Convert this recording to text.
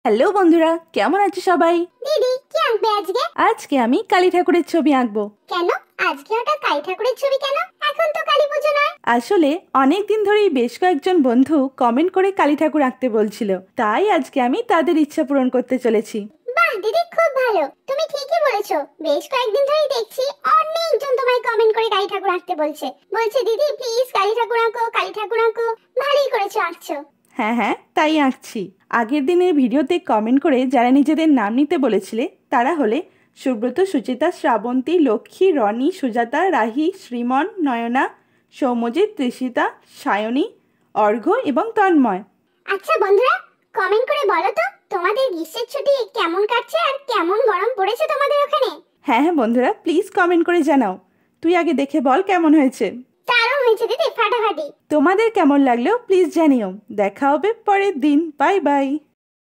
Hello বন্ধুরা, কেমন আছো সবাই? দিদি কি আঁকবে আজকে? আজকে আমি কালী ঠাকুরের ছবি আঁকবো। কেন আজকে হঠাৎ কালী ঠাকুরের ছবি কেন? এখন তো কালী পুজো নয়। আসলে অনেক দিন ধরেই বেশ কয়েকজন বন্ধু কমেন্ট করে কালী ঠাকুর আঁকতে বলছিল, তাই আজকে আমি তাদের ইচ্ছা পূরণ করতে চলেছি। বাহ দিদি, খুব ভালো, তুমি ঠিকই বলেছো। বেশ কয়েকদিন ধরেই দেখছি অনেকজন তোমায় কমেন্ট করে কালী ঠাকুর আঁকতে বলছে। দিদি প্লিজ কালী ঠাকুর আঁকো, কালী ঠাকুর আঁকো। ভালোই করেছো, আঁকছো। হ্যাঁ হ্যাঁ, তাই আঁকছি। আগের দিনের ভিডিওতে কমেন্ট করে যারা নিজেদের নাম নিতে বলেছিলে তারা হলে সুব্রত, সুচিতা, শ্রাবন্তী, লক্ষ্মী, রনি, সুজাতা, রাহি, শ্রীমন, নয়না, সৌম্যজিৎ, তৃষিতা, সায়নী, অর্ঘ্য এবং তন্ময়। আচ্ছা বন্ধুরা, কমেন্ট করে বলো তো তোমাদের গ্রীষ্মের ছুটি কেমন কাটছে আর কেমন গরম পড়েছে তোমাদের ওখানে। হ্যাঁ হ্যাঁ বন্ধুরা, প্লিজ কমেন্ট করে জানাও। তুই আগে দেখে বল কেমন হয়েছে। দারুণ হয়েছে দিদি, ফাটাফাটি। তোমাদের কেমন লাগলো প্লিজ জানিও। দেখা হবে পরের দিন। Bye bye.